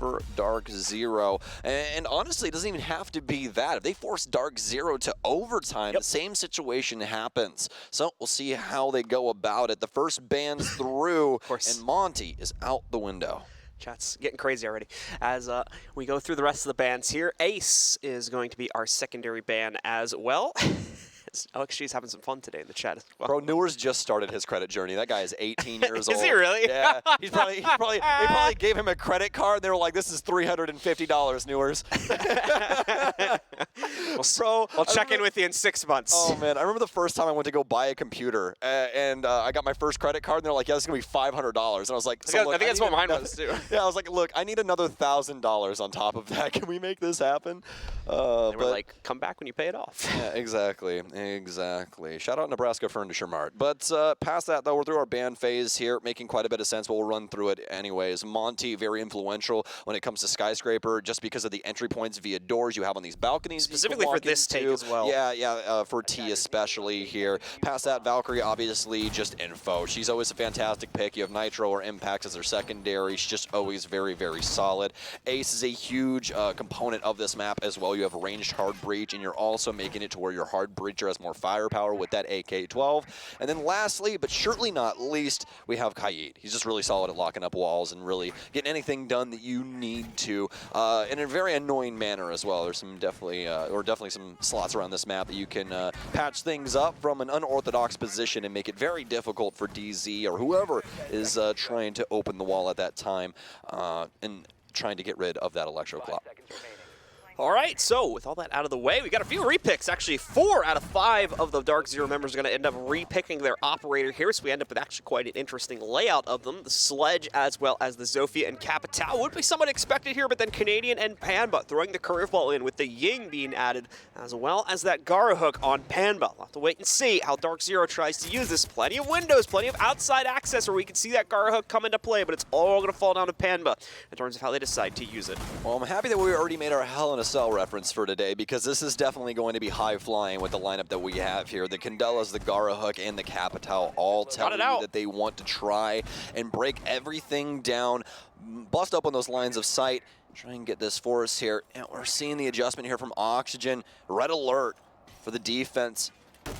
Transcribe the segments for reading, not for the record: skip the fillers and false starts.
for DarkZero. And honestly, it doesn't even have to be that. If they force DarkZero to overtime, the same situation happens. So we'll see how they go about it. The first ban's through, and Monty is out the window. Chat's getting crazy already. As we go through the rest of the bans here, Ace is going to be our secondary ban as well. OXG's having some fun today in the chat as well. Bro, Newers just started his credit journey. That guy is 18 years old. Is he really? Yeah. They probably gave him a credit card, and they were like, this is $350, Newers. We'll check in with you in 6 months. Oh, man. I remember the first time I went to go buy a computer, and I got my first credit card, and they're like, yeah, this is going to be $500. And I was like, I think that's what mine was, too. Yeah, I was like, look, I need another $1,000 on top of that. Can we make this happen? They were like, come back when you pay it off. Yeah, exactly. Exactly. Shout out Nebraska Furniture Mart. But past that, though, we're through our ban phase here, making quite a bit of sense, but we'll run through it anyways. Monty, very influential when it comes to Skyscraper, just because of the entry points via doors you have on these balconies. Specifically for this take as well. Yeah, for T especially here. Past that, Valkyrie, obviously, just info. She's always a fantastic pick. You have Nitro or Impact as their secondary. She's just always very, very solid. Ace is a huge component of this map as well. You have ranged hard breach, and you're also making it to where your hard breacher has more firepower with that AK-12. And then lastly, but surely not least, we have Kaid. He's just really solid at locking up walls and really getting anything done that you need to in a very annoying manner as well. There's some definitely some slots around this map that you can patch things up from an unorthodox position and make it very difficult for DZ or whoever is trying to open the wall at that time and trying to get rid of that electro clock. All right, so with all that out of the way, we got a few repicks. Actually, 4 out of 5 of the DarkZero members are going to end up repicking their operator here, so we end up with actually quite an interesting layout of them. The Sledge as well as the Zofia and Capitao would be somewhat expected here, but then Canadian and Panba throwing the curveball in with the Ying being added, as well as that Gara hook on Panba. We'll have to wait and see how DarkZero tries to use this. Plenty of windows, plenty of outside access where we can see that Gara hook come into play, but it's all going to fall down to Panba in terms of how they decide to use it. Well, I'm happy that we already made our Hell in a Cell reference for today, because this is definitely going to be high flying with the lineup that we have here. The Candelas, the Gara hook, and the Capitao all tell you that they want to try and break everything down, bust up on those lines of sight, try and get this for us here. And we're seeing the adjustment here from Oxygen. Red alert for the defense.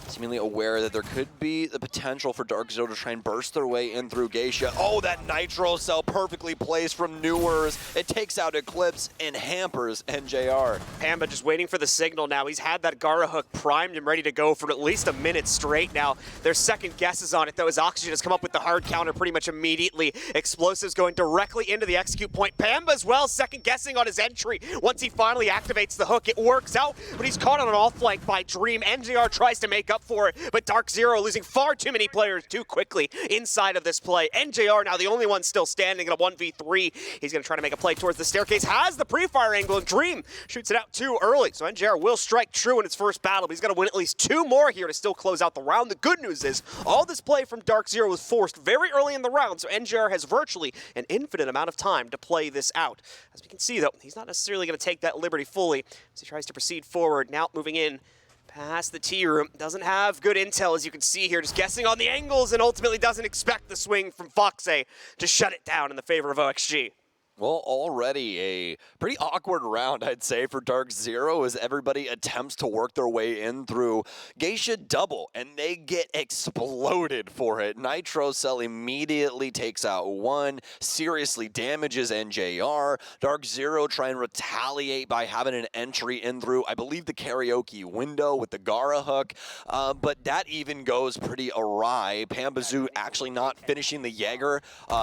Seemingly aware that there could be the potential for DarkZero to try and burst their way in through Geisha. Oh, that Nitro cell perfectly placed from Newers. It takes out Eclipse and hampers NJR. Pamba just waiting for the signal now. He's had that Gara hook primed and ready to go for at least a minute straight now. There's second guesses on it, though, as Oxygen has come up with the hard counter pretty much immediately. Explosives going directly into the execute point. Pamba as well, second guessing on his entry. Once he finally activates the hook, it works out, but he's caught on an off flank by Dream. NJR tries to make up for it, but DarkZero losing far too many players too quickly inside of this play. NJR now the only one still standing in a 1v3. He's going to try to make a play towards the staircase, has the pre-fire angle, and Dream shoots it out too early. So NJR will strike true in its first battle, but he's got to win at least 2 more here to still close out the round. The good news is all this play from DarkZero was forced very early in the round, so NJR has virtually an infinite amount of time to play this out. As we can see, though, he's not necessarily going to take that liberty fully as he tries to proceed forward. Now moving in past the T room, doesn't have good intel, as you can see here, just guessing on the angles, and ultimately doesn't expect the swing from Foxe to shut it down in the favor of OXG. Well, already a pretty awkward round, I'd say, for DarkZero as everybody attempts to work their way in through Geisha double, and they get exploded for it. Nitro Cell immediately takes out one, seriously damages NJR. DarkZero try and retaliate by having an entry in through, I believe, the karaoke window with the Gara hook, but that even goes pretty awry. Pambazoo actually not finishing the Jaeger,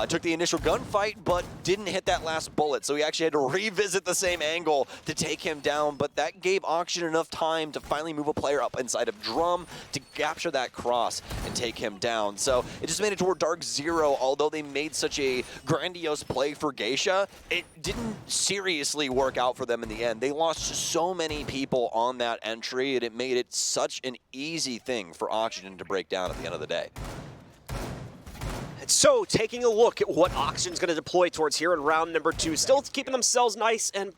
took the initial gunfight, but didn't hit that last bullet, so he actually had to revisit the same angle to take him down, but that gave Oxygen enough time to finally move a player up inside of Drum to capture that cross and take him down. So it just made it toward DarkZero, although they made such a grandiose play for Geisha, it didn't seriously work out for them in the end. They lost so many people on that entry, and it made it such an easy thing for Oxygen to break down at the end of the day. And so, taking a look at what Oxygen's going to deploy towards here in round number 2, still keeping themselves nice and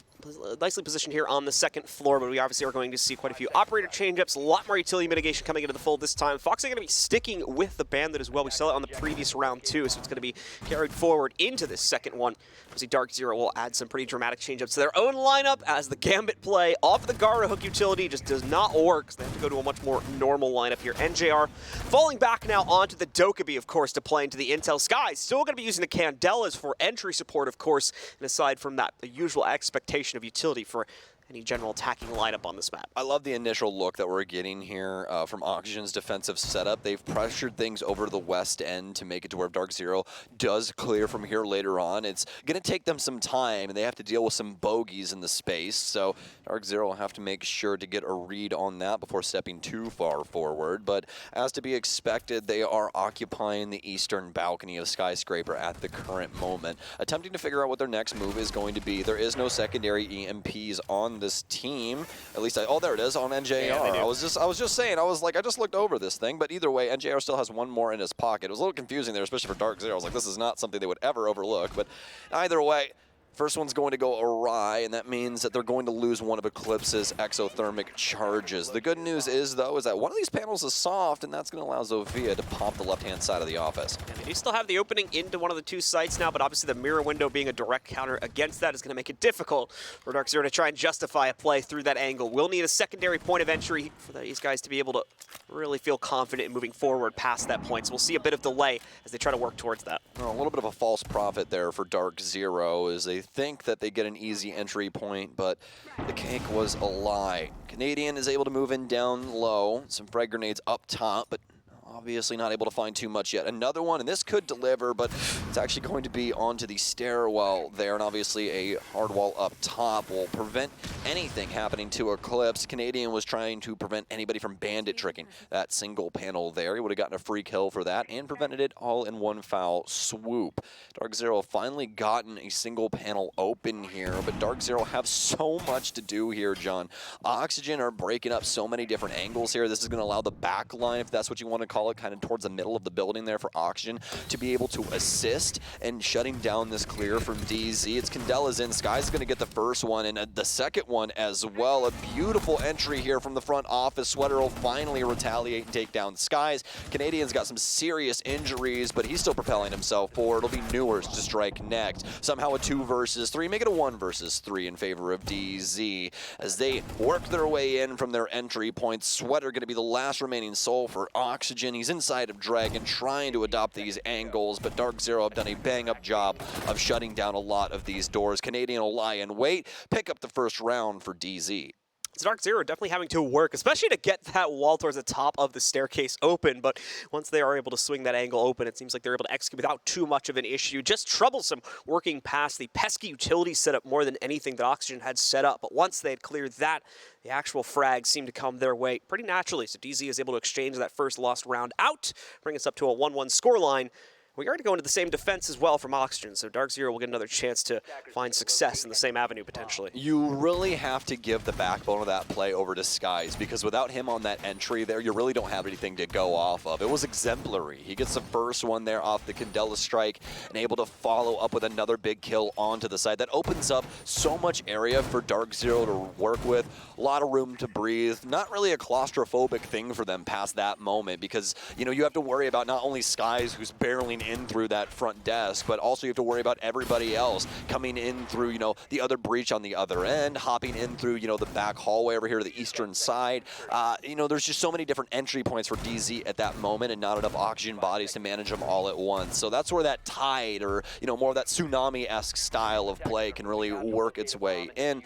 nicely positioned here on the second floor, but we obviously are going to see quite a few operator change-ups, a lot more utility mitigation coming into the fold this time. Fox are going to be sticking with the bandit as well. We saw it on the previous round too, so it's going to be carried forward into this second one. Obviously, DarkZero will add some pretty dramatic change-ups to their own lineup as the Gambit play off the Gara hook utility just does not work, so they have to go to a much more normal lineup here. NJR falling back now onto the Dokkaebi, of course, to play into the Intel Skies. Still going to be using the Candelas for entry support, of course, and aside from that, the usual expectation of utility for any general attacking lineup on this map. I love the initial look that we're getting here from Oxygen's defensive setup. They've pressured things over to the west end to make it to where DarkZero does clear from here later on. It's going to take them some time, and they have to deal with some bogeys in the space. So DarkZero will have to make sure to get a read on that before stepping too far forward. But as to be expected, they are occupying the eastern balcony of Skyscraper at the current moment, attempting to figure out what their next move is going to be. There is no secondary EMPs on this team, at least oh, there it is on NJR. Yeah, I was just saying, I just looked over this thing, but either way, NJR still has one more in his pocket. It was a little confusing there, especially for DarkZero. I was like, this is not something they would ever overlook, but either way, first one's going to go awry, and that means that they're going to lose one of Eclipse's exothermic charges. The good news is, though, is that one of these panels is soft, and that's going to allow Zofia to pop the left-hand side of the office. And they do still have the opening into one of the two sites now, but obviously the mirror window being a direct counter against that is going to make it difficult for DarkZero to try and justify a play through that angle. We'll need a secondary point of entry for these guys to be able to really feel confident in moving forward past that point. So we'll see a bit of delay as they try to work towards that. A little bit of a false prophet there for DarkZero as they think that they get an easy entry point, but the cake was a lie. Canadian is able to move in down low, some frag grenades up top, but obviously not able to find too much yet. Another one, and this could deliver, but it's actually going to be onto the stairwell there, and obviously a hard wall up top will prevent anything happening to Eclipse. Canadian was trying to prevent anybody from bandit tricking that single panel there. He would have gotten a free kill for that and prevented it all in one foul swoop. DarkZero finally gotten a single panel open here, but DarkZero have so much to do here, John. Oxygen are breaking up so many different angles here. This is going to allow the back line, if that's what you want to call it, kind of towards the middle of the building there for Oxygen to be able to assist and shutting down this clear from DZ. It's Candela's in. Sky's going to get the first one and the second one as well. A beautiful entry here from the front office. Sweater will finally retaliate and take down Skies. Canadian's got some serious injuries, but he's still propelling himself forward. It'll be Newers to strike next. Somehow a 2 versus 3, make it a 1 versus 3 in favor of DZ as they work their way in from their entry points. Sweater going to be the last remaining soul for Oxygen. He's inside of Dragon trying to adopt these angles, but DarkZero have done a bang-up job of shutting down a lot of these doors. Canadian will lie in wait, pick up the first round for DZ. So DarkZero definitely having to work, especially to get that wall towards the top of the staircase open, but once they are able to swing that angle open, it seems like they're able to execute without too much of an issue. Just troublesome working past the pesky utility setup more than anything that Oxygen had set up, but once they had cleared that, the actual frags seemed to come their way pretty naturally, so DZ is able to exchange that first lost round out, bring us up to a 1-1 scoreline. We are to go into the same defense as well from Oxygen, so DarkZero will get another chance to find success in the same avenue potentially. You really have to give the backbone of that play over to Skies, because without him on that entry there, you really don't have anything to go off of. It was exemplary. He gets the first one there off the Candela strike and able to follow up with another big kill onto the side. That opens up so much area for DarkZero to work with. A lot of room to breathe. Not really a claustrophobic thing for them past that moment, because you have to worry about not only Skies, who's barreling in through that front desk, but also you have to worry about everybody else coming in through, the other breach on the other end, hopping in through, the back hallway over here to the eastern side. There's just so many different entry points for DZ at that moment and not enough Oxygen bodies to manage them all at once. So that's where that tide or, more of that tsunami-esque style of play can really work its way in,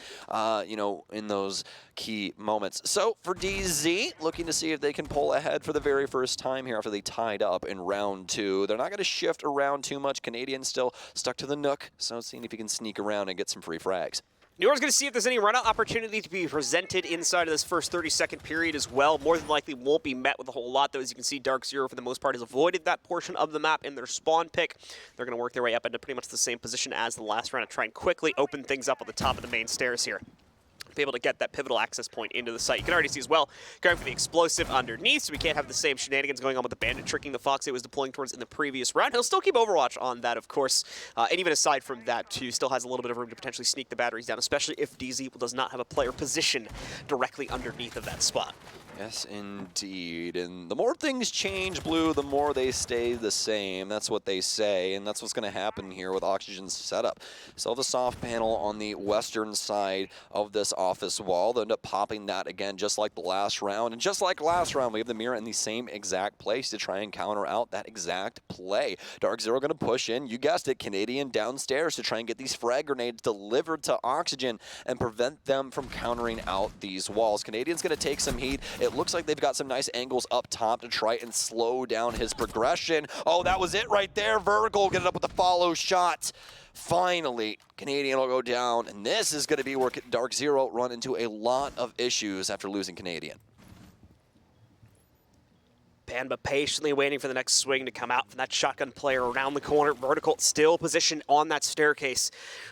in those key moments. So for DZ, looking to see if they can pull ahead for the very first time here after they tied up in round 2. They're not going to shift around too much. Canadian still stuck to the nook, so seeing if he can sneak around and get some free frags. Newer's going to see if there's any run-out opportunity to be presented inside of this first 30-second period as well. More than likely won't be met with a whole lot, though. As you can see, DarkZero, for the most part, has avoided that portion of the map in their spawn pick. They're going to work their way up into pretty much the same position as the last round to try and quickly open things up at the top of the main stairs here. be able to get that pivotal access point into the site. You can already see as well, going for the explosive underneath, so we can't have the same shenanigans going on with the bandit tricking the Fox it was deploying towards in the previous round. He'll still keep Overwatch on that, of course, and even aside from that, too, still has a little bit of room to potentially sneak the batteries down, especially if DZ does not have a player positioned directly underneath of that spot. Yes, indeed. And the more things change, Blue, the more they stay the same. That's what they say, and that's what's going to happen here with Oxygen's setup. So the soft panel on the western side of this office wall. They'll end up popping that again, just like the last round. And just like last round, we have the mirror in the same exact place to try and counter out that exact play. DarkZero going to push in, you guessed it, Canadian downstairs to try and get these frag grenades delivered to Oxygen and prevent them from countering out these walls. Canadian's going to take some heat. It looks like they've got some nice angles up top to try and slow down his progression. Oh, that was it right there. Vertical, get it up with the follow shot. Finally, Canadian will go down, and this is going to be where DarkZero run into a lot of issues after losing Canadian. Panba patiently waiting for the next swing to come out from that shotgun player around the corner. Vertical still positioned on that staircase.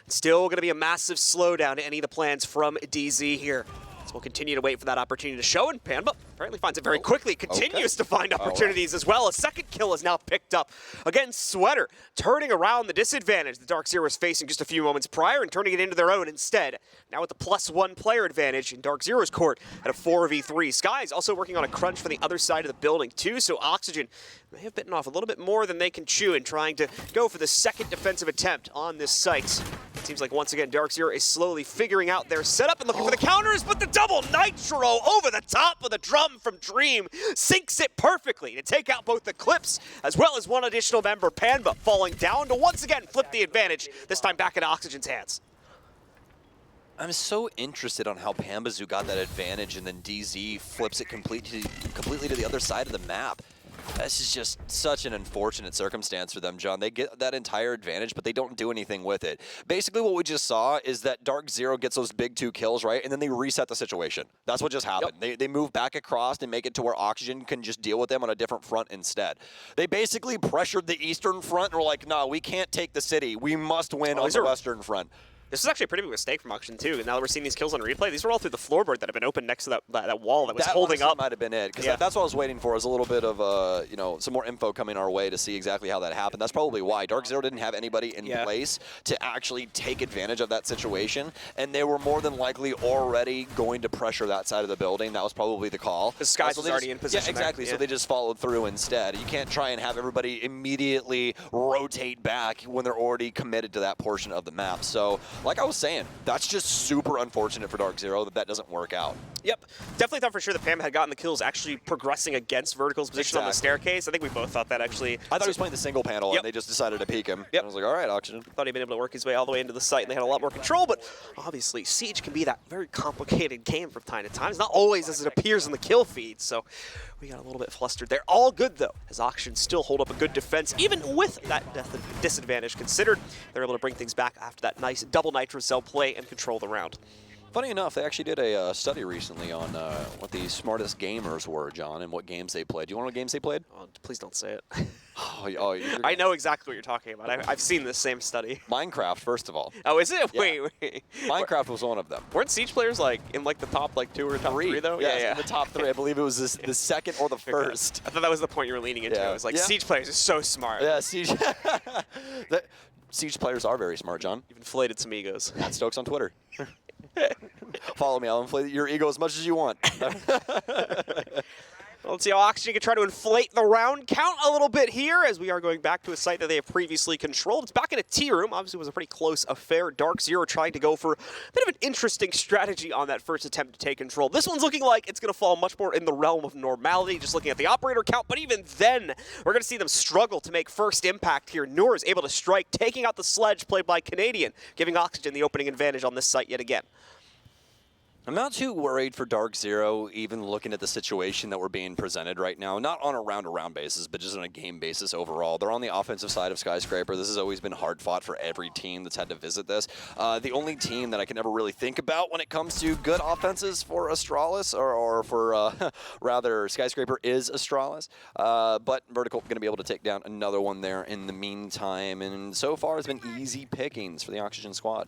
Still going to be a massive slowdown to any of the plans from DZ here. So we'll continue to wait for that opportunity to show, and Panba apparently finds it very quickly, continues to find opportunities as well. A second kill is now picked up. Again, Sweater turning around the disadvantage the DarkZero was facing just a few moments prior and turning it into their own instead. Now with the +1 player advantage in DarkZero's court at a 4v3. Sky's also working on a crunch for the other side of the building too, so Oxygen may have bitten off a little bit more than they can chew in trying to go for the second defensive attempt on this site. It seems like once again DarkZero is slowly figuring out their setup and looking for the counters, but the double nitro over the top of the drum from Dream sinks it perfectly to take out both the Clips as well as one additional member, Panba, falling down to once again flip the advantage, this time back in Oxygen's hands. I'm so interested on how Pambazu got that advantage and then DZ flips it completely to the other side of the map. This is just such an unfortunate circumstance for them, John. They get that entire advantage, but they don't do anything with it. Basically, what we just saw is that DarkZero gets those big 2 kills, right? And then they reset the situation. That's what just happened. Yep. They move back across and make it to where Oxygen can just deal with them on a different front instead. They basically pressured the eastern front and were like, no, we can't take the city. We must win on the western front. This is actually a pretty big mistake from Oxygen too, and now that we're seeing these kills on replay, these were all through the floorboard that have been open next to that wall that was holding up. That might have been it, because that's what I was waiting for, is a little bit of, you know, some more info coming our way to see exactly how that happened. That's probably why. DarkZero didn't have anybody in place to actually take advantage of that situation, and they were more than likely already going to pressure that side of the building. That was probably the call. The Skies was already in position. Yeah, exactly, so they just followed through instead. You can't try and have everybody immediately rotate back when they're already committed to that portion of the map. So, like I was saying, that's just super unfortunate for DarkZero that doesn't work out. Yep. Definitely thought for sure that Pam had gotten the kills actually progressing against Vertical's position on the staircase. I think we both thought that actually. I thought he was playing the single panel and they just decided to peek him. Yep. And I was like, all right, Oxygen. Thought he'd been able to work his way all the way into the site and they had a lot more control, but obviously Siege can be that very complicated game from time to time. It's not always as it appears in the kill feed, so we got a little bit flustered there. All good though, as Oxygen still hold up a good defense, even with that disadvantage considered. They're able to bring things back after that nice double nitro cell play and control the round. Funny enough, they actually did a study recently on what the smartest gamers were, John, and what games they played. Do you want to know what games they played? Oh, please don't say it. I know exactly what you're talking about. I've seen this same study. Minecraft, first of all. Oh, is it? Yeah. Wait. Minecraft was one of them. Weren't Siege players like in like the top like 2 or top 3 though? Yeah, in the top 3. I believe it was the second or the first. I thought that was the point you were leaning into. It was like Siege players are so smart. Yeah, Siege. Siege players are very smart, John. You've inflated some egos. At Stokes on Twitter. Follow me. I'll inflate your ego as much as you want. Let's see how Oxygen can try to inflate the round count a little bit here as we are going back to a site that they have previously controlled. It's back in a T room. Obviously, it was a pretty close affair. DarkZero trying to go for a bit of an interesting strategy on that first attempt to take control. This one's looking like it's going to fall much more in the realm of normality, just looking at the operator count. But even then, we're going to see them struggle to make first impact here. Noor is able to strike, taking out the sledge played by Canadian, giving Oxygen the opening advantage on this site yet again. I'm not too worried for DarkZero, even looking at the situation that we're being presented right now. Not on a round-to-round basis, but just on a game basis overall. They're on the offensive side of Skyscraper. This has always been hard-fought for every team that's had to visit this. The only team that I can ever really think about when it comes to good offenses for Astralis, or for, rather, Skyscraper is Astralis. But Vertical going to be able to take down another one there in the meantime. And so far, it's been easy pickings for the Oxygen squad.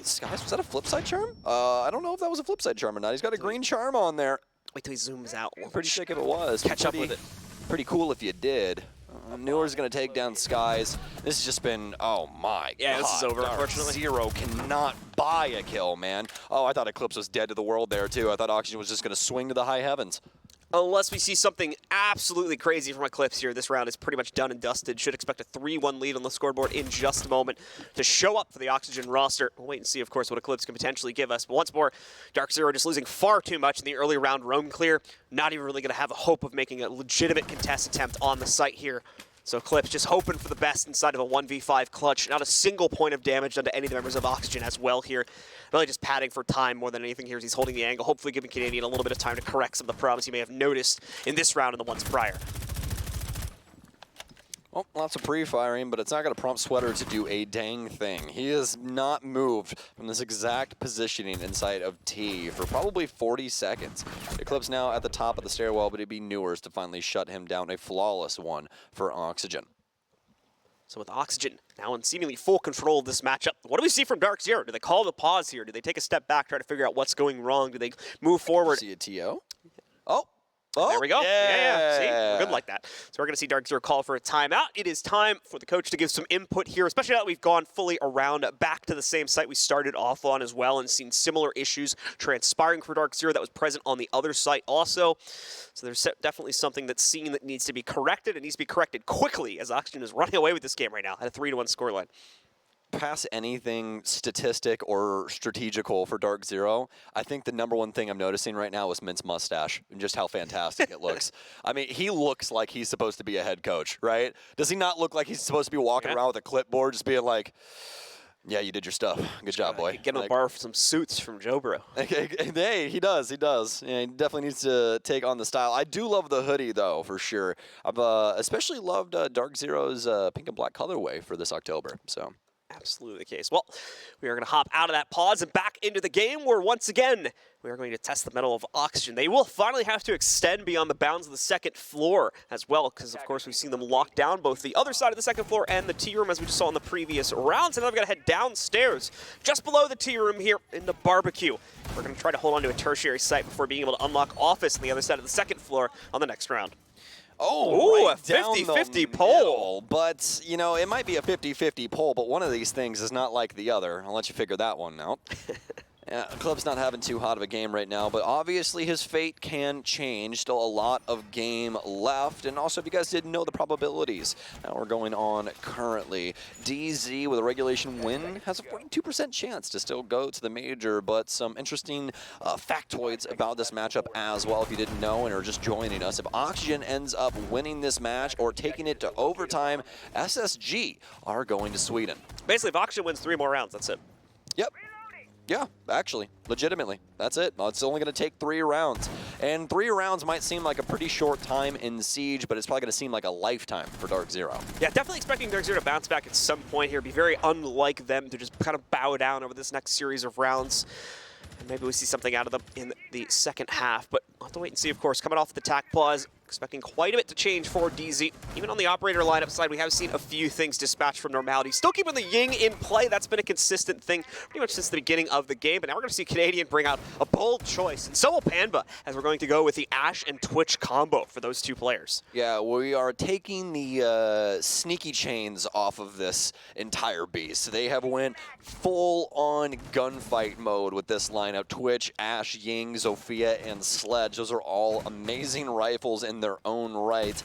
Skies, was that a flip side charm? I don't know if that was a flip side charm or not. He's got a green charm on there. Wait till he zooms out. I'm pretty sick if it was. Catch up with it. Pretty cool if you did. Newer's going to take down Skies. This has just been, oh my god. Yeah, this is over, unfortunately. DarkZero cannot buy a kill, man. Oh, I thought Eclipse was dead to the world there, too. I thought Oxygen was just going to swing to the high heavens. Unless we see something absolutely crazy from Eclipse here, this round is pretty much done and dusted. Should expect a 3-1 lead on the scoreboard in just a moment to show up for the Oxygen roster. We'll wait and see, of course, what Eclipse can potentially give us. But once more, DarkZero just losing far too much in the early round roam clear. Not even really going to have a hope of making a legitimate contest attempt on the site here. So Eclipse just hoping for the best inside of a 1v5 clutch. Not a single point of damage done to any of the members of Oxygen as well here. Really just padding for time more than anything here as he's holding the angle, hopefully giving Canadian a little bit of time to correct some of the problems he may have noticed in this round and the ones prior. Well, lots of pre-firing, but it's not going to prompt Sweater to do a dang thing. He has not moved from this exact positioning inside of T for probably 40 seconds. Eclipse now at the top of the stairwell, but it'd be Newers to finally shut him down. A flawless one for Oxygen. So with Oxygen now in seemingly full control of this matchup, what do we see from DarkZero? Do they call the pause here? Do they take a step back, try to figure out what's going wrong? Do they move forward? See a TO? Oh, there we go. Yeah. See, we're good like that. So we're going to see DarkZero call for a timeout. It is time for the coach to give some input here, especially now that we've gone fully around back to the same site we started off on as well and seen similar issues transpiring for DarkZero that was present on the other site also. So there's definitely something that's seen that needs to be corrected. It needs to be corrected quickly as Oxygen is running away with this game right now at a 3-1 scoreline. Past anything statistic or strategical for DarkZero, I think the #1 thing I'm noticing right now is Mint's mustache and just how fantastic it looks. I mean, he looks like he's supposed to be a head coach, right? Does he not look like he's supposed to be walking around with a clipboard just being like, yeah, you did your stuff. Good job, boy. Get him to borrow some suits from Joe Bro. Hey, he does. Yeah, he definitely needs to take on the style. I do love the hoodie, though, for sure. I've especially loved DarkZero's pink and black colorway for this October, so... Absolutely the case. Well, we are going to hop out of that pause and back into the game where, once again, we are going to test the mettle of Oxygen. They will finally have to extend beyond the bounds of the second floor as well, because, of course, we've seen them lock down both the other side of the second floor and the T room, as we just saw in the previous rounds. And now we've got to head downstairs, just below the T room here in the barbecue. We're going to try to hold on to a tertiary site before being able to unlock office on the other side of the second floor on the next round. Oh, right, a 50-50 poll. But, you know, it might be a 50-50 poll, but one of these things is not like the other. I'll let you figure that one out. Club's not having too hot of a game right now, but obviously his fate can change. Still a lot of game left. And also, if you guys didn't know the probabilities that are going on currently, DZ with a regulation win has a 42% chance to still go to the major, but some interesting factoids about this matchup as well if you didn't know and are just joining us. If Oxygen ends up winning this match or taking it to overtime, SSG are going to Sweden. Basically, if Oxygen wins 3 more rounds, that's it. Yep. Yeah, actually, legitimately. That's it. It's only going to take 3 rounds. And 3 rounds might seem like a pretty short time in Siege, but it's probably going to seem like a lifetime for DarkZero. Yeah, definitely expecting DarkZero to bounce back at some point here. Be very unlike them to just kind of bow down over this next series of rounds. And maybe we see something out of them in the second half, but we'll have to wait and see, of course. Coming off the attack pause, expecting quite a bit to change for DZ. Even on the operator lineup side, we have seen a few things dispatched from normality. Still keeping the Ying in play. That's been a consistent thing pretty much since the beginning of the game. But now we're going to see Canadian bring out a bold choice. And so will Panba, as we're going to go with the Ashe and Twitch combo for those 2 players. Yeah, we are taking the sneaky chains off of this entire beast. They have went full-on gunfight mode with this lineup. Twitch, Ashe, Ying, Zofia, and Sledge. Those are all amazing rifles in their own right.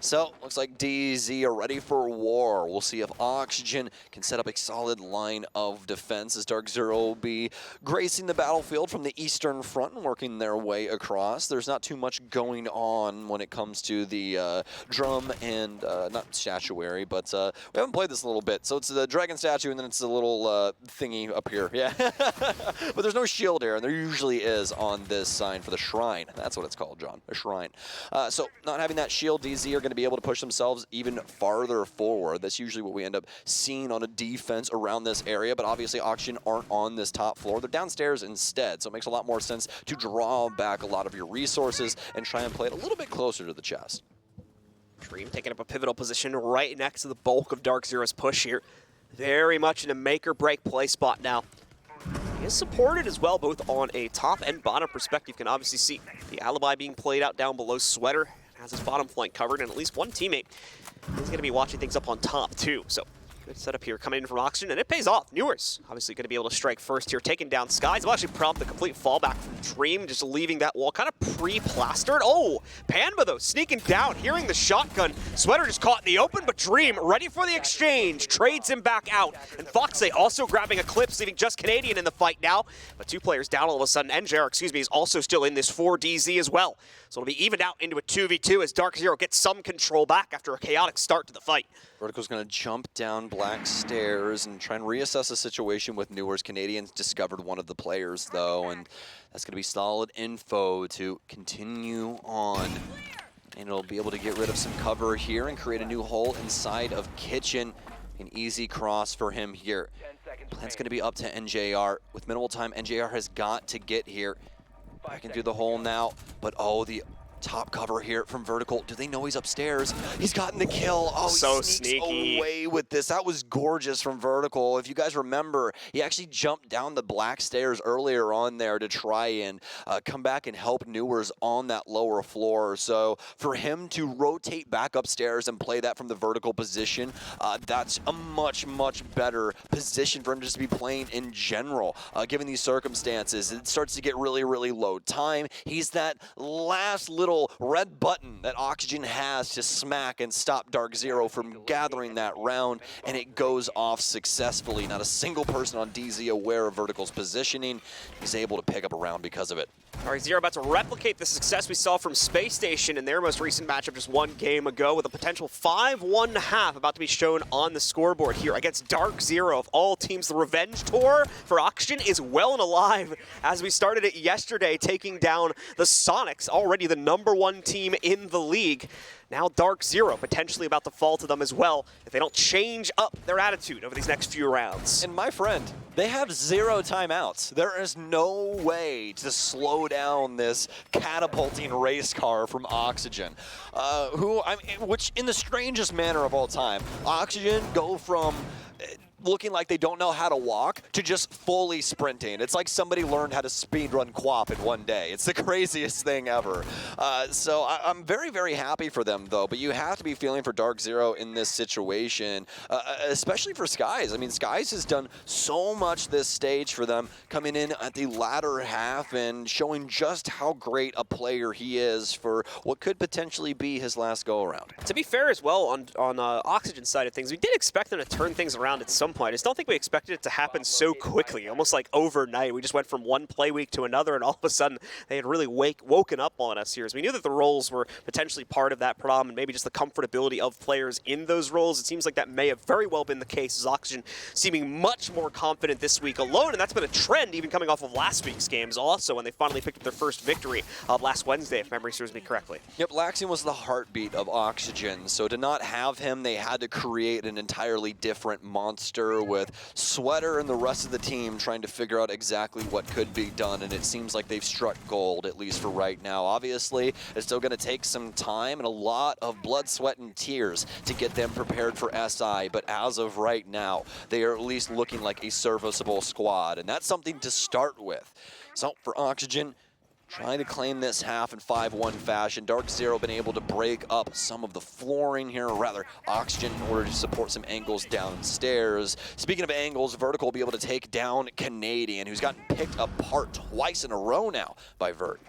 So, looks like DZ are ready for war. We'll see if Oxygen can set up a solid line of defense as DarkZero will be gracing the battlefield from the eastern front and working their way across. There's not too much going on when it comes to the drum and, not statuary, but we haven't played this a little bit. So it's the dragon statue and then it's a little thingy up here. Yeah. But there's no shield here, and there usually is on this sign for the shrine. That's what it's called, John, a shrine. So not having that shield, DZ are going to be able to push themselves even farther forward. That's usually what we end up seeing on a defense around this area, but obviously Oxygen aren't on this top floor. They're downstairs instead, so it makes a lot more sense to draw back a lot of your resources and try and play it a little bit closer to the chest. Dream taking up a pivotal position right next to the bulk of DarkZero's push here. Very much in a make-or-break play spot now. is supported as well, both on a top and bottom perspective. You can obviously see the alibi being played out down below. Sweater has his bottom flank covered, and at least one teammate is going to be watching things up on top too. So good setup here coming in from Oxygen, and it pays off. Newers obviously going to be able to strike first here, taking down Skies. Will actually prompt the complete fallback from Dream, just leaving that wall kind of pre-plastered. Oh, Panba though, sneaking down, hearing the shotgun. Sweater just caught in the open, but Dream ready for the exchange, trades him back out. And Foxe also grabbing Eclipse, leaving just Canadian in the fight now. But 2 players down all of a sudden. NJR, excuse me, is also still in this 4DZ as well. So it'll be evened out into a 2v2 as DarkZero gets some control back after a chaotic start to the fight. Vertical's going to jump down Black Stairs and try and reassess the situation with Newers. Canadians discovered one of the players, though, and that's going to be solid info to continue on. And it'll be able to get rid of some cover here and create a new hole inside of Kitchen. An easy cross for him here. Plan's going to be up to NJR. With minimal time, NJR has got to get here. Back into the hole now, but oh, the top cover here from Vertical. Do they know he's upstairs? He's gotten the kill. Oh, so he sneaks sneaky away with this. That was gorgeous from Vertical. If you guys remember, he actually jumped down the Black Stairs earlier on there to try and come back and help Newers on that lower floor. So for him to rotate back upstairs and play that from the Vertical position, that's a much, much better position for him to just be playing in general. Given these circumstances, it starts to get really, really low time. He's that last little red button that Oxygen has to smack and stop DarkZero from gathering that round, and it goes off successfully. Not a single person on DZ aware of Vertical's positioning. He's able to pick up a round because of it. DarkZero about to replicate the success we saw from Space Station in their most recent matchup just 1 game ago, with a potential 5-1-1/2 about to be shown on the scoreboard here against DarkZero. Of all teams, the revenge tour for Oxygen is well and alive as we started it yesterday, taking down the Soniqs, already the #1 team in the league. Now DarkZero potentially about to fall to them as well if they don't change up their attitude over these next few rounds. And my friend, they have 0 timeouts. There is no way to slow down this catapulting race car from Oxygen, which in the strangest manner of all time, Oxygen go from looking like they don't know how to walk to just fully sprinting. It's like somebody learned how to speedrun QWOP in 1 day. It's the craziest thing ever. So I'm very, very happy for them, though. But you have to be feeling for DarkZero in this situation, especially for Skies. I mean, Skies has done so much this stage for them, coming in at the latter half and showing just how great a player he is for what could potentially be his last go-around. To be fair as well, on Oxygen's side of things, we did expect them to turn things around at some point. I just don't think we expected it to happen so quickly, almost like overnight. We just went from one play week to another, and all of a sudden they had really woken up on us here. As we knew that the roles were potentially part of that problem, and maybe just the comfortability of players in those roles. It seems like that may have very well been the case, as Oxygen seeming much more confident this week alone, and that's been a trend even coming off of last week's games also, when they finally picked up their first victory last Wednesday, if memory serves me correctly. Yep, Laxian was the heartbeat of Oxygen, so to not have him, they had to create an entirely different monster with Sweater and the rest of the team trying to figure out exactly what could be done, and it seems like they've struck gold, at least for right now. Obviously, it's still going to take some time and a lot of blood, sweat, and tears to get them prepared for SI, but as of right now, they are at least looking like a serviceable squad, and that's something to start with. So for Oxygen, trying to claim this half in 5-1 fashion. DarkZero been able to break up some of the flooring here, or rather Oxygen, in order to support some angles downstairs. Speaking of angles, Vertical will be able to take down Canadian, who's gotten picked apart twice in a row now by Vert.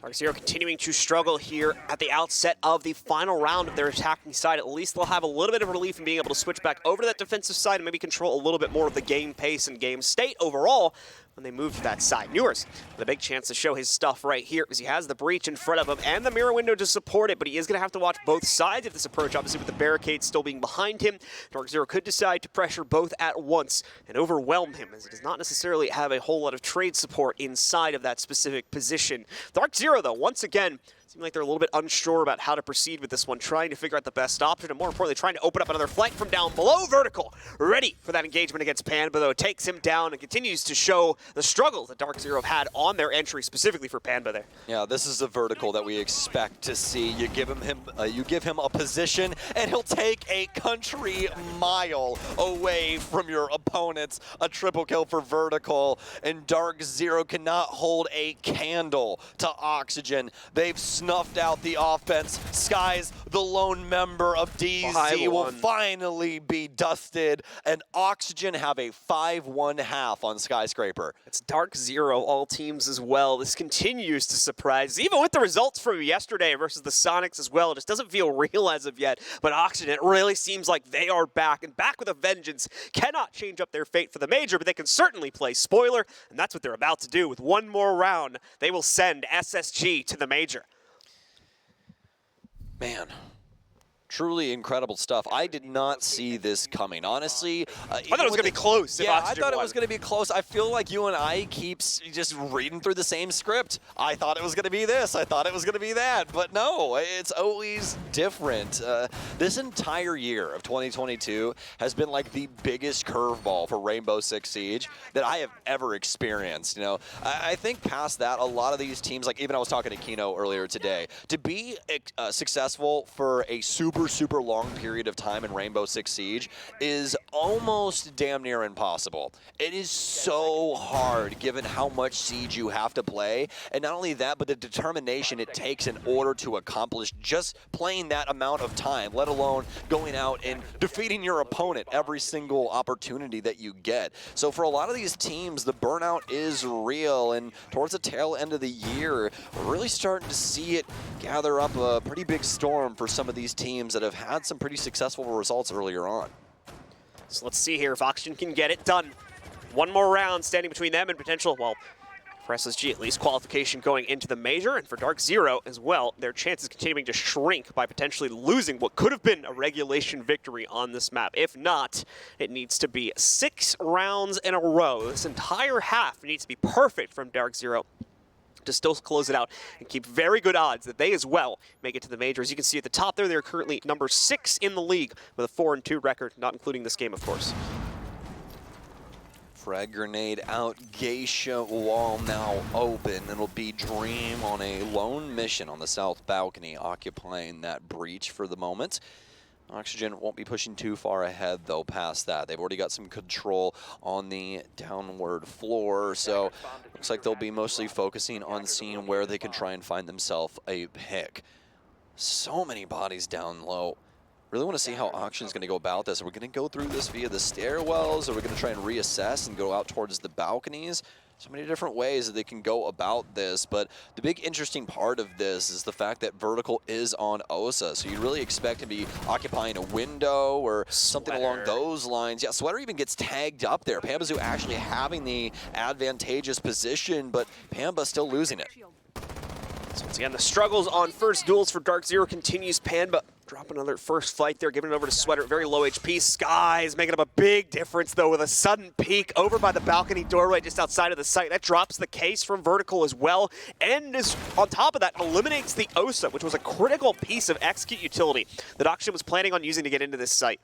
DarkZero continuing to struggle here at the outset of the final round of their attacking side. At least they'll have a little bit of relief in being able to switch back over to that defensive side and maybe control a little bit more of the game pace and game state overall when they move to that side. Newers with a big chance to show his stuff right here, because he has the breach in front of him and the mirror window to support it, but he is going to have to watch both sides of this approach, obviously with the barricade still being behind him. DarkZero could decide to pressure both at once and overwhelm him, as he does not necessarily have a whole lot of trade support inside of that specific position. DarkZero, though, once again, seem like they're a little bit unsure about how to proceed with this one, trying to figure out the best option, and more importantly, trying to open up another flank from down below. Vertical, ready for that engagement against Panda, though takes him down and continues to show the struggles that DarkZero have had on their entry, specifically for Panda there. Yeah, this is a vertical that we expect to see. You give him a position, and he'll take a country mile away from your opponents. A triple kill for vertical, and DarkZero cannot hold a candle to Oxygen. They've snuffed out the offense. Skies, the lone member of DZ, will finally be dusted, and Oxygen have a 5-1 half on Skyscraper. It's DarkZero, all teams as well. This continues to surprise, even with the results from yesterday versus the Soniqs as well. It just doesn't feel real as of yet, but Oxygen, it really seems like they are back, and back with a vengeance. Cannot change up their fate for the major, but they can certainly play spoiler, and that's what they're about to do. With one more round, they will send SSG to the major. Man, truly incredible stuff. I did not see this coming, honestly. I thought it was going to be close. Yeah, I thought it was going to be close. I feel like you and I keep just reading through the same script. I thought it was going to be this. I thought it was going to be that. But no, it's always different. This entire year of 2022 has been like the biggest curveball for Rainbow Six Siege that I have ever experienced. You know, I think past that, a lot of these teams, like even I was talking to Kino earlier today, to be successful for a super long period of time in Rainbow Six Siege is almost damn near impossible. It is so hard given how much Siege you have to play, and not only that, but the determination it takes in order to accomplish just playing that amount of time, let alone going out and defeating your opponent every single opportunity that you get. So for a lot of these teams, the burnout is real, and towards the tail end of the year, we're really starting to see it gather up a pretty big storm for some of these teams that have had some pretty successful results earlier on. So let's see here if Oxygen can get it done. One more round standing between them and potential, well, for SSG at least, qualification going into the major, and for DarkZero as well, their chances continuing to shrink by potentially losing what could have been a regulation victory on this map. If not, it needs to be 6 rounds in a row. This entire half needs to be perfect from DarkZero to still close it out and keep very good odds that they as well make it to the major. As you can see at the top there, they're currently number 6 in the league with a 4-2 record, not including this game, of course. Frag grenade out, Geisha wall now open. It'll be Dream on a lone mission on the south balcony, occupying that breach for the moment. Oxygen won't be pushing too far ahead, though, past that. They've already got some control on the downward floor, so looks like they'll be mostly focusing on seeing where they can try and find themselves a pick. So many bodies down low. Really want to see how Oxygen's going to go about this. Are we going to go through this via the stairwells? Are we going to try and reassess and go out towards the balconies? So many different ways that they can go about this, but the big interesting part of this is the fact that Vertical is on Osa, so you really expect to be occupying a window or something along those lines. Yeah, Sweater even gets tagged up there. Pambazu actually having the advantageous position, but Pamba still losing it. So once again, the struggles on first duels for DarkZero continues. Panda dropping another first fight there, giving it over to Sweater at very low HP. Skies making up a big difference, though, with a sudden peek over by the balcony doorway just outside of the site. That drops the case from Vertical as well, and is, on top of that, eliminates the OSA, which was a critical piece of execute utility that Oxygen was planning on using to get into this site.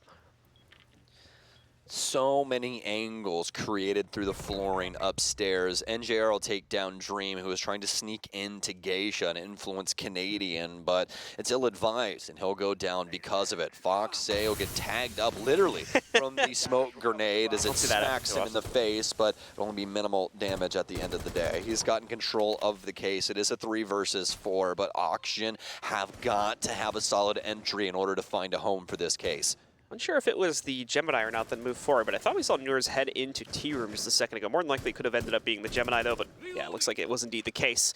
So many angles created through the flooring upstairs. NJR will take down Dream, who is trying to sneak into Geisha and influence Canadian, but it's ill-advised, and he'll go down because of it. Foxay will get tagged up literally from the smoke grenade as it smacks him in the face, but it'll only be minimal damage at the end of the day. He's gotten control of the case. It is a 3 versus 4, but Oxygen have got to have a solid entry in order to find a home for this case. Unsure if it was the Gemini or not that moved forward, but I thought we saw Nurs head into T-Room just a second ago. More than likely it could have ended up being the Gemini, though, but yeah, it looks like it was indeed the case.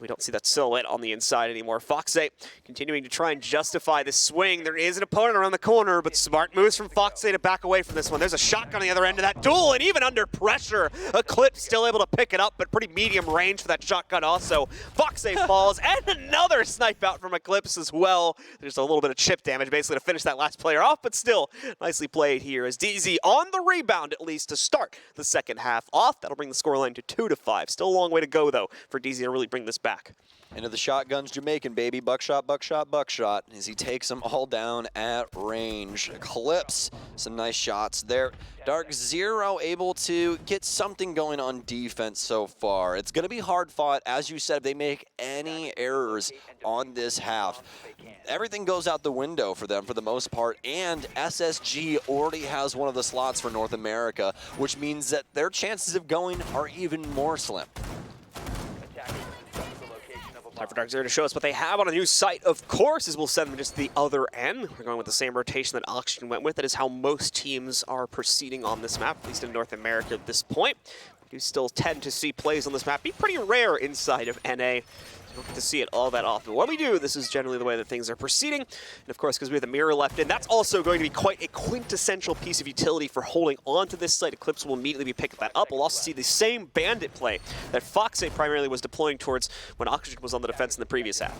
We don't see that silhouette on the inside anymore. Foxay continuing to try and justify this swing. There is an opponent around the corner, but smart moves from Foxay to back away from this one. There's a shotgun on the other end of that duel, and even under pressure, Eclipse still able to pick it up, but pretty medium range for that shotgun also. Foxay falls, and another snipe out from Eclipse as well. There's a little bit of chip damage, basically, to finish that last player off, but still nicely played here as DZ on the rebound, at least to start the second half off. That'll bring the scoreline to 2-5. Still long way to go, though, for DZ to really bring this back. Into the shotguns Jamaican, baby. Buckshot, buckshot, buckshot. As he takes them all down at range. Eclipse, some nice shots there. DarkZero able to get something going on defense so far. It's going to be hard fought. As you said, if they make any errors on this half, everything goes out the window for them for the most part. And SSG already has one of the slots for North America, which means that their chances of going are even more slim. Time for DarkZero to show us what they have on a new site, of course, as we'll send them just to the other end. We're going with the same rotation that Oxygen went with. That is how most teams are proceeding on this map, at least in North America at this point. We do still tend to see plays on this map be pretty rare inside of NA. We don't get to see it all that often. When we do, this is generally the way that things are proceeding. And of course, because we have the mirror left in, that's also going to be quite a quintessential piece of utility for holding on to this site. Eclipse will immediately be picking that up. We'll also see the same bandit play that Foxay primarily was deploying towards when Oxygen was on the defense in the previous half.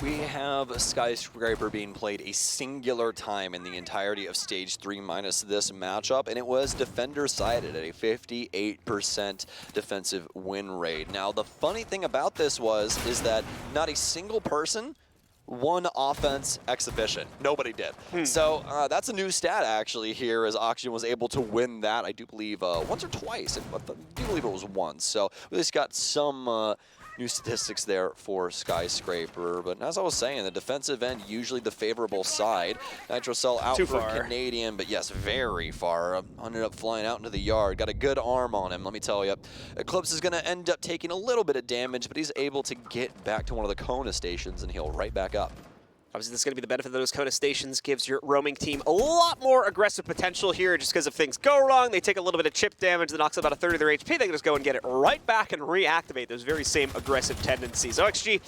We have a Skyscraper being played a singular time in the entirety of Stage 3 minus this matchup, and it was defender-sided at a 58% defensive win rate. Now, the funny thing about this is that not a single person won offense exhibition. Nobody did. So that's a new stat actually here, as Oxygen was able to win that, I do believe, once or twice. I do believe it was once. So we just got some new statistics there for Skyscraper. But as I was saying, the defensive end, usually the favorable side. Nitrocell out Too for far. Canadian, but yes, very far. Ended up flying out into the yard. Got a good arm on him, let me tell you. Eclipse is going to end up taking a little bit of damage, but he's able to get back to one of the Kona stations and heal right back up. Obviously, this is going to be the benefit of those Kona stations. Gives your roaming team a lot more aggressive potential here, just because if things go wrong, they take a little bit of chip damage that knocks about a third of their HP. They can just go and get it right back and reactivate those very same aggressive tendencies. OXG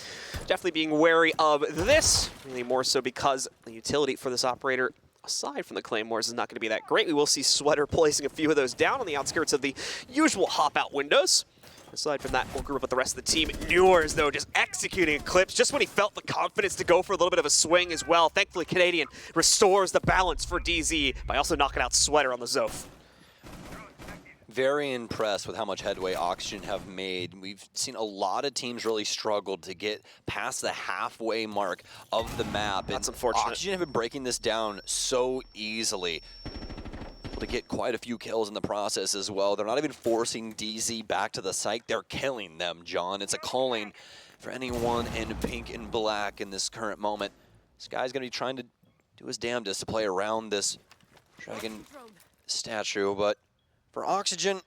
definitely being wary of this, really more so because the utility for this operator, aside from the Claymores, is not going to be that great. We will see Sweater placing a few of those down on the outskirts of the usual hop-out windows. Aside from that, we'll group up the rest of the team. Newers, though, just executing Eclipse just when he felt the confidence to go for a little bit of a swing as well. Thankfully, Canadian restores the balance for DZ by also knocking out Sweater on the Zoth. Very impressed with how much headway Oxygen have made. We've seen a lot of teams really struggle to get past the halfway mark of the map. That's and unfortunate. Oxygen have been breaking this down so easily. To get quite a few kills in the process as well. They're not even forcing DZ back to the site. They're killing them, John. It's a calling for anyone in pink and black in this current moment. This guy's going to be trying to do his damnedest to play around this dragon statue, but for Oxygen,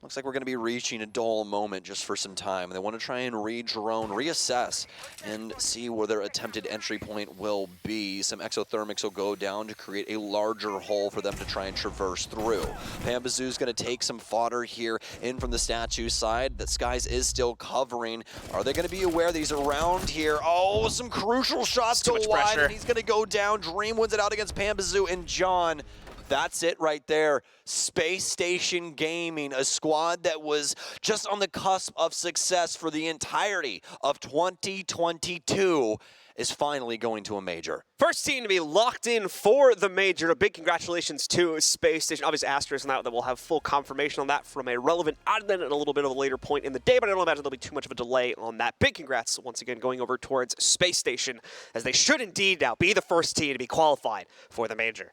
looks like we're going to be reaching a dull moment just for some time. They want to try and re-drone, reassess, and see where their attempted entry point will be. Some exothermics will go down to create a larger hole for them to try and traverse through. Pambazoo's going to take some fodder here in from the statue side. That Skies is still covering. Are they going to be aware that he's around here? Oh, some crucial shots to wide, pressure. and he's going to go down. Dream wins it out against Pambazoo, and John, that's it right there. Spacestation Gaming, a squad that was just on the cusp of success for the entirety of 2022, is finally going to a major. First team to be locked in for the major. A big congratulations to Space Station. Obviously, Astralis and that we'll have full confirmation on that from a relevant admin at a little bit of a later point in the day, but I don't imagine there'll be too much of a delay on that. Big congrats once again going over towards Space Station, as they should indeed now be the first team to be qualified for the major.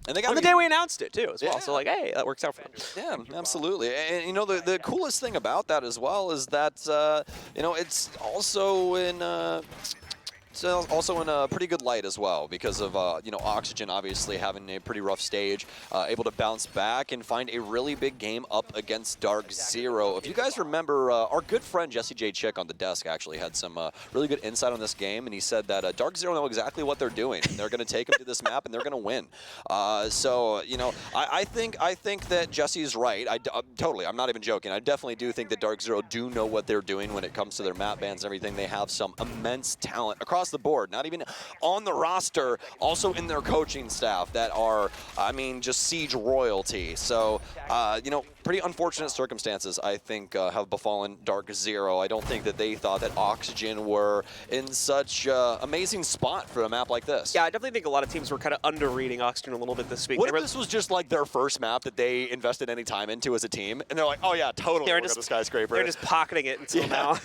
And they On the day we announced it, too, as well. Yeah. So, like, hey, that works out for them. Yeah, absolutely. And, you know, the coolest thing about that as well is that, you know, it's also in a pretty good light as well because of, you know, Oxygen obviously having a pretty rough stage, able to bounce back and find a really big game up against DarkZero. If you guys remember, our good friend Jesse J. Chick on the desk actually had some really good insight on this game, and he said that DarkZero know exactly what they're doing. They're going to take them to this map, and they're going to win. So, you know, I think that Jesse's right. Totally, I'm not even joking. I definitely do think that DarkZero do know what they're doing when it comes to their map bans and everything. They have some immense talent across across the board, not even on the roster, also in their coaching staff that are, I mean, just siege royalty. So, you know, pretty unfortunate circumstances, I think, have befallen DarkZero. I don't think that they thought that Oxygen were in such amazing spot for a map like this. Yeah, I definitely think a lot of teams were kind of under-reading Oxygen a little bit this week. What if this was just like their first map that they invested any time into as a team, and they're like, oh yeah, totally, we'll go to Skyscraper. They're just pocketing it until now.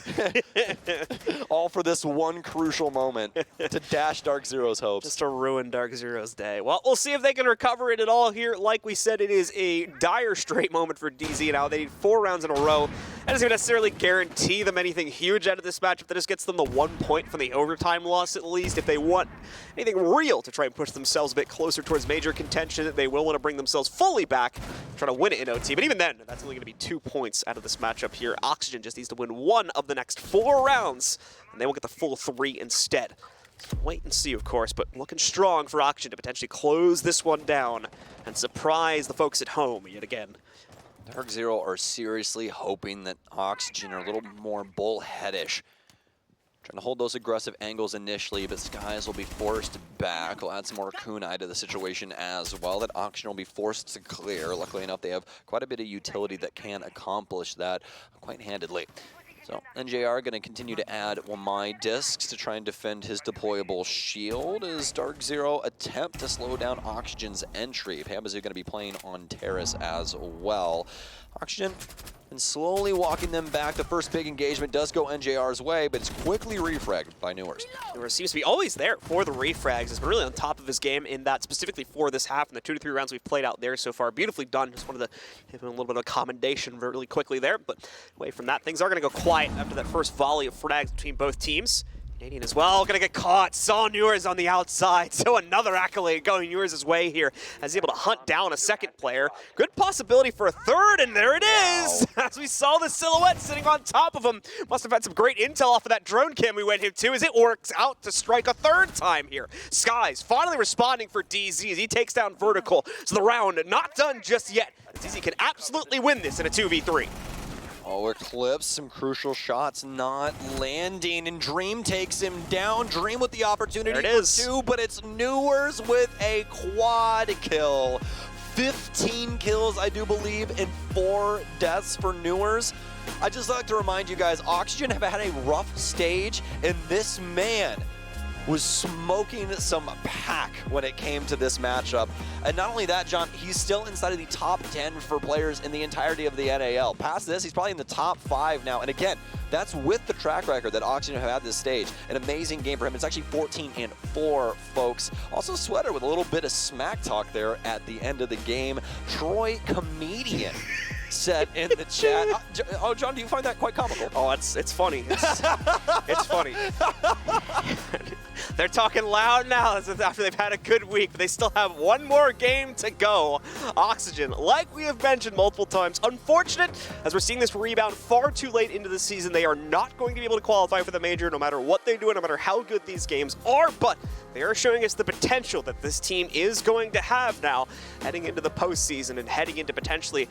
All for this one crucial moment to dash DarkZero's hopes. Just to ruin DarkZero's day. Well, we'll see if they can recover it at all here. Like we said, it is a dire straight moment for DZ now. They need 4 rounds in a row. That doesn't necessarily guarantee them anything huge out of this matchup. That just gets them the 1 point from the overtime loss at least. If they want anything real to try and push themselves a bit closer towards major contention, they will want to bring themselves fully back, try to win it in OT. But even then, that's only going to be 2 points out of this matchup here. Oxygen just needs to win 1 of the next 4 rounds, and they will get the full 3 instead. Wait and see, of course, but looking strong for Oxygen to potentially close this one down and surprise the folks at home yet again. DarkZero are seriously hoping that Oxygen are a little more bullheadish. Trying to hold those aggressive angles initially, but Skies will be forced back. We'll add some more kunai to the situation as well that Oxygen will be forced to clear. Luckily enough, they have quite a bit of utility that can accomplish that quite handedly. So NJR going to continue to add Wamai discs to try and defend his deployable shield as DarkZero attempt to slow down Oxygen's entry. Pambazu going to be playing on Terrace as well. Oxygen and slowly walking them back. The first big engagement does go NJR's way, but it's quickly refragged by Newers. Newers seems to be always there for the refrags. He's been really on top of his game in that, specifically for this half and the 2 to 3 rounds we've played out there so far. Beautifully done. Just wanted to give him a little bit of a commendation really quickly there, but away from that, things are going to go quiet after that first volley of frags between both teams. Canadian as well, gonna get caught. Saw Newers on the outside, so another accolade going Newers' way here as he's able to hunt down a second player. Good possibility for a third, and there it is! Wow. As we saw the silhouette sitting on top of him. Must have had some great intel off of that drone cam we went into as it works out to strike a third time here. Skies finally responding for DZ as he takes down Vertical. So the round not done just yet. DZ can absolutely win this in a 2v3. Oh, Eclipse, some crucial shots not landing, and Dream takes him down. Dream with the opportunity there it is. For 2, but it's Newers with a quad kill. 15 kills, I do believe, and 4 deaths for Newers. I just like to remind you guys, Oxygen have had a rough stage, and this man was smoking some pack when it came to this matchup. And not only that, John, he's still inside of the top 10 for players in the entirety of the NAL. Past this, he's probably in the top 5 now. And again, that's with the track record that Oxygen have had this stage. An amazing game for him. It's actually 14-4, folks. Also, Sweater with a little bit of smack talk there at the end of the game. Troy Comedian said in the chat. Oh, John, do you find that quite comical? Oh, it's funny. It's funny. They're talking loud now after they've had a good week, but they still have one more game to go. Oxygen, like we have mentioned multiple times, unfortunate as we're seeing this rebound far too late into the season. They are not going to be able to qualify for the major no matter what they do, no matter how good these games are, but they are showing us the potential that this team is going to have now heading into the postseason and heading into potentially